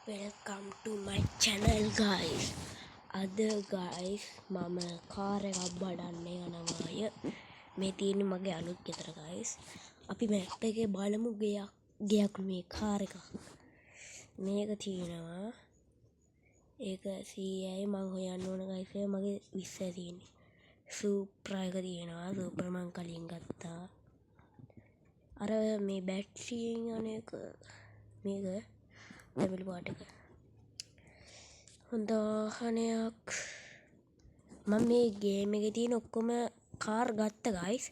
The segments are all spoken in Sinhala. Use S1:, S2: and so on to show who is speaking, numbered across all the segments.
S1: Welcome to my channel guys. අද guys මම කාර් එකක් බඩන්න යනවාය. මේ තියෙන්නේ මගේ අලුත් ගෙදර guys. අපි මැප් එකේ බලමු ගෙයක් මේ කාර් එක. මේක තියෙනවා. ඒක 100යි මම හොයන්න ඕන guys. ඒක මගේ 20 තියෙන්නේ. සූප්‍රා එක තියෙනවා. සූපර් මං කලින් ගත්තා. අර මේ බැට්රියෙන් අනේක මේක ඩබල් පාට එක. හොඳ වාහනයක්. මම මේ ගේම් එකේ තියෙන ඔක්කොම කාර් ගත්ත ගයිස්.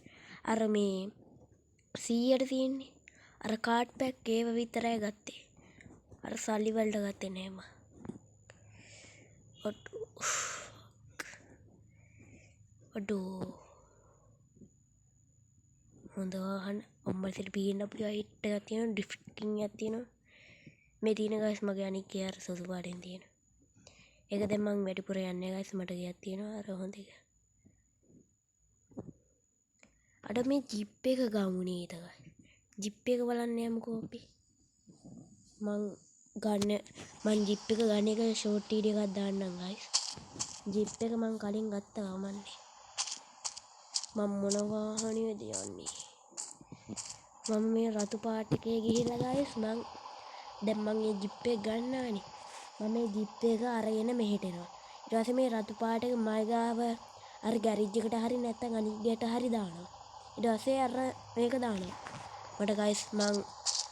S1: අර මේ 100ට තියෙන්නේ. අර කාඩ් පැක් ඒව විතරයි ගත්තේ. අර සල්ලි වලට ගත්තේ නෑ මම. අඩෝ. හොඳ වාහන ඔම්මලට BMW හයිට් එකක් තියෙනවා, ඩ්‍රිෆ්ටිං එකක් තියෙනවා. මේ තියෙන ගයිස් මගේ අනික් එයාර සුසු පාටෙන් තියෙන. ඒක දැන් මං වැඩිපුර යන්නේ ගයිස් මට ගියක් තියෙනවා අර හොඳ එක. අර මේ ජිප් එක ගමු නේද ගයිස්. ජිප් එක බලන්න යමුකෝ අපි. මං ජිප් එක ගන්න එක ෂෝට් වීඩියෝ එකක් දාන්නම් ගයිස්. ජිප් එක මං කලින් ගත්තා ගමන්නේ. මම මොන වාහනේද යන්නේ? මම මේ රතු පාට එකේ ගිහිල්ලා ගයිස් දැන් මං මේ ජිප් එක ගන්නවානේ. මම මේ ජිප් එක අරගෙන මෙහෙට එනවා. ඊට පස්සේ මේ රතු පාට එක මයි ගාව අර ගෑරේජ් එකට හරි නැත්නම් අනිත් ගෙට හරි දානවා. ඊට පස්සේ අර මේක දානවා. මට ගයිස්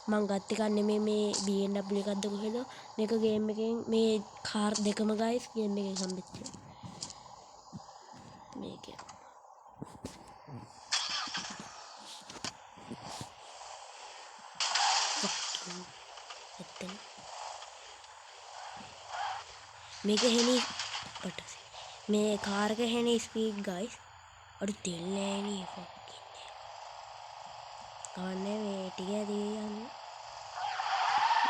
S1: මං ගත්ත එක නෙමෙයි මේ BMW එකක්ද කොහෙද මේක ගේම් එකෙන් මේ කාර් දෙකම ගයිස් ගේම් එකෙන් හම්බෙච්ච. මේක එතන මේක හෙනි පටස මේ කාර් එක හෙනි ස්පීඩ් ගයිස්. අර තෙල් නෑ නේ ෆකින්. කවන්නේ මේ ටික යන්නේ.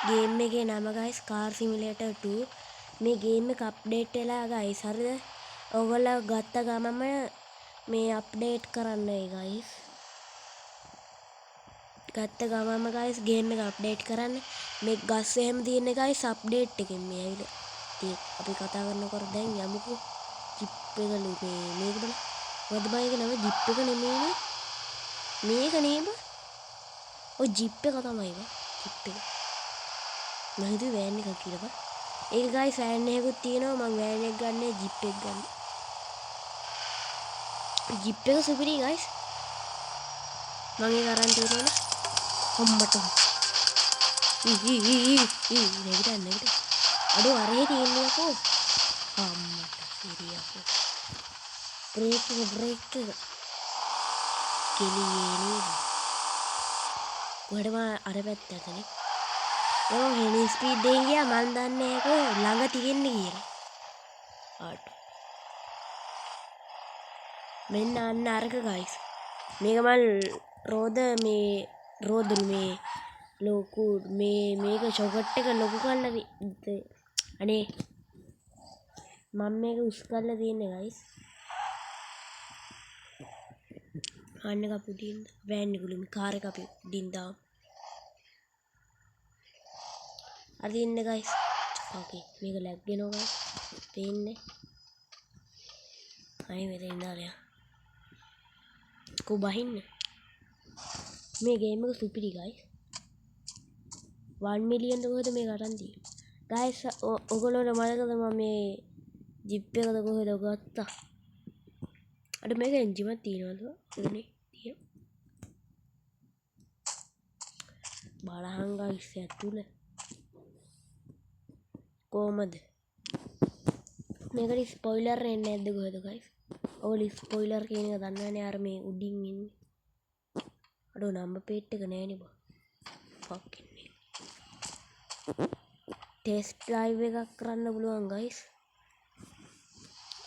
S1: ගේම් එකේ නම ගයිස් කාර් සිමියුලේටර් 2. මේ ගේම් එක අප්ඩේට් වෙලා ගයිස් හරිද? ඔයගොල්ලෝ ගත්ත ගමම මේ අප්ඩේට් කරන්නයි ගයිස්. ගත්ත ගමම ගයිස් ගේම් එක අප්ඩේට් කරන්න. මේ ගස් එහෙම තියෙන ගයිස් අප්ඩේට් එකෙන් මේ ඇවිල්ලා. අපි කතා කරනකොට දැන් යමුකෝ ජිප් එක මේක බලන්න. මොකද බයික නම ජිප් එක නෙමෙයිනේ. මේක නේද? ඔය ජිප් එක තමයි බා. ජිප් එක. මම හිතුවේ වෑන් එකක් කියලා බා. ඒක ගයිස් වෑන් එකකුත් තියෙනවා. මම වෑන් එක ගන්නෑ ජිප් එක ගන්න. ජිප් එක සුපිරි ගයිස්. මම ඒක අරන් තියෙනවනේ. අම්මට. නැගිට. අඩෝ අරේ තියෙන්නේ යකෝ. අම්මට සිරියකෝ. බ්‍රේක් එක. කෙලියේ නේද? කොහෙටම අර පැත්තටනේ. ඔව් හෙනි ස්පීඩ් එකෙන් ගියා මන් දන්නේ යකෝ ළඟ තියෙන්නේ කියලා. ආට. මෙන්න අන්න අරක ගයිස්. මේක මල් රෝද මේ ලොකු මේක චොකට් එක ලොකු කරලා අනේ මම මේක උස් කරලා තියෙන්නේ ගයිස්. අන්න එක පුඩින් වෑන් එකලු මේ කාර් එක අපි උඩින් දාමු. අර ඉන්නේ ගයිස්. ඕකේ මේක ලැග් වෙනවා ගයිස්. පේන්නේ. අනේ මෙතන ඉඳලා බහින්න. මේ ගේම් එක සුපිරි ගයිස්. 1 මිලියන් කොහෙද මේක අරන් තියෙන්නේ. ගයිස් ඔයගොල්ලෝට මතකද මම මේ ජිප් එකද කොහෙද ගත්තා. අර මේක එන්ජිමක් තියනවද? ඉන්නේ තියෙන. බලහන් ගයිස් ඇතුළේ. කොහමද? මේකට ස්පොයිලර් එන්නේ නැද්ද කොහෙද ගයිස්? ඔයගොල්ලෝ ස්පොයිලර් කියන එක දන්නවනේ අර මේ උඩින් ඉන්නේ. අඩෝ නම්බර් ප්ලේට් එක නෑනේ බා. ෆකින් මේ. ටෙස්ට් ඩ්‍රයිව් එකක් කරන්න පුළුවන් ගයිස්.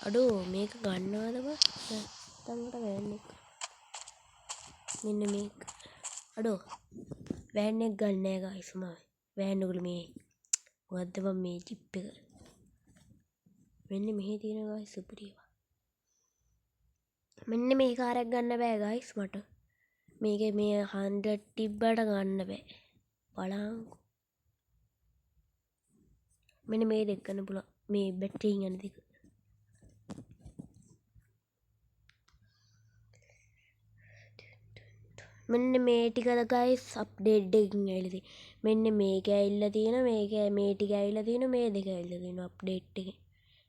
S1: අඩෝ මේක ගන්නවද බා? නැත්තම්කට වෑන් එක. මෙන්න මේක. අඩෝ වෑන් එක ගන්න නෑ ගයිස් මම. වෑන් එකල මේ මොකද්ද බං මේ ජිප් එක. මෙන්න මෙහි තියෙන ගයිස් සුපිරිවා. මෙන්න මේ කාර් එක ගන්න බෑ ගයිස් මට. මේකේ මේ 100 තිබ්බට ගන්න බෑ. බලහන්කෝ. මෙන්න මේ දෙක ගන්න පුළුවන් මේ බැටරියෙන් යන දෙක මෙන්න මේ ටිකද ගයිස් අප්ඩේට් එකකින් ඇවිල්ලා තියෙන්නේ මෙන්න මේක ඇවිල්ලා තියෙනවා මේක මේ ටික ඇවිල්ලා තියෙනවා මේ දෙක ඇවිල්ලා තියෙනවා අප්ඩේට් එකේ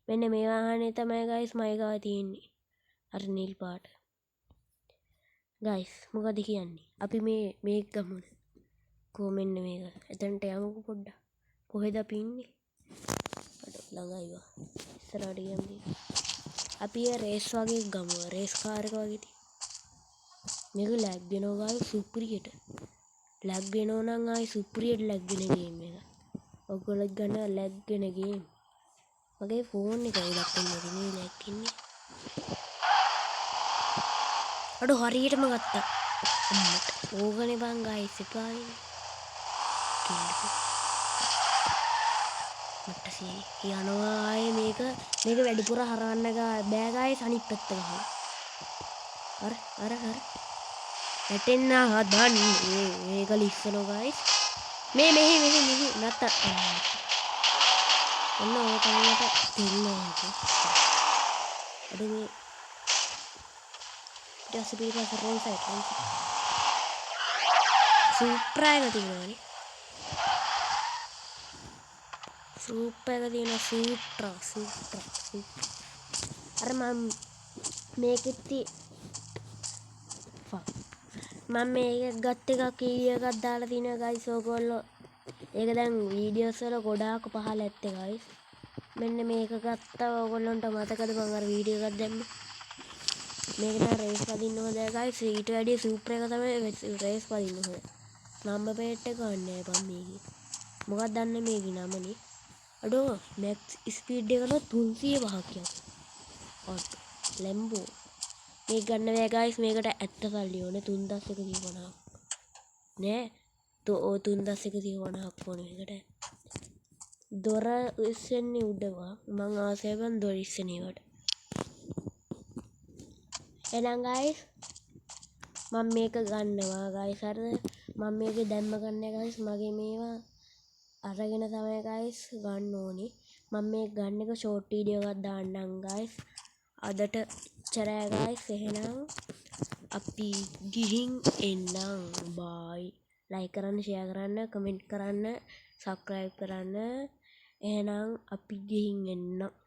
S1: මෙන්න මේ වාහනේ තමයි ගයිස් මගේ ගාව තියෙන්නේ අර නිල් පාට ගයිස් මොකද කියන්නේ අපි මේක ගමුද කො මෙන්න මේක එතනට යමුකෝ පොඩ්ඩක් කොහෙද අපි ඉන්නේ ළඟයිවා ඉස්සරහට යන්නේ අපි රේස් වගේ ගමු රේස් කාර් එක වගේ මේක ලැග් වෙනවා ගායි සුප්‍රියට ලැග් වෙනවා නම් ආයි සුප්‍රියට ලැග් වෙන ගේම් එක ඔයගොල්ලෝ ගන්න ලැග් වෙන ගේම් මගේ ෆෝන් එකයි ලක්කන්නේ මේ ලැග් ඉන්නේ අඩෝ හරියටම ගත්තා අම්මට ඕගනේ බං ගයිස් එපායිනේ මට්ටසේ යනවා ආයේ මේක වැඩිපුර හරවන්න බෑ ගයිස් අනිත් පැත්ත ගහලා අර වැටෙන්න හදන්නේ මේක ලිස්සනවා ගයිස් මෙහි නැත්ත ඔන්න ඔය කන්නට දෙන්නවා අඩු මේ ඊට පස්සේ පිටිපස්ස රෝන් සයිඩ් සූපර් එක තියෙනවානේ සූපර් එක තියෙනවා සූපර් අර මම මේකෙtti මම මේක ගත්ත එකක් වීඩියෝ එකක් දාලා තිනවා ගයිස් ඕගොල්ලෝ ඒක දැන් වීඩියෝස් වල ගොඩාක් පහල ඇත්තේ ගයිස් මෙන්න මේක ගත්තා ඕගොල්ලන්ට මතකද මම අර වීඩියෝ එකක් දැම්මේ මේක නම් රේස් පදින්න හොඳයි ගයිස් ඊට වැඩිය සූපර් එක තමයි රේස් පදින්න හොඳ නම්බර් ප්ලේට් එක ගන්න බෑ මේකේ මොකක්ද දන්නේ මේකේ නමනේ අඩෝ මැක්ස් ස්පීඩ් එක 305ක් ඔත් ලැම්බෝ මේක ගන්න බෑ ගයිස් මේකට ඇත්ත සල්ලි ඕනේ 3150ක් නෑ තෝ 3150ක් ඕනේ මේකට දොර ඉස්සෙන්නේ උඩවා මං ආසයෙන් දොර ඉස්සෙන්නේ වට එහෙනම් ගයිස් මම මේක ගන්නවා ගයිස් අර මම මේක දැම්ම ගන්න ගයිස් මගේ මේවා අරගෙන තමයි ගයිස් ගන්න ඕනේ මම මේක ගන්න එක ෂෝට් වීඩියෝ එකක් දාන්නම් ගයිස් අදට චරෑ ගයිස් එහෙනම් අපි ගිහින් එන්නම් බයි ලයික් කරන්න ෂෙයා කරන්න කමෙන්ට් කරන්න සබ්ස්ක්‍රයිබ් කරන්න එහෙනම් අපි ගිහින් එන්නම්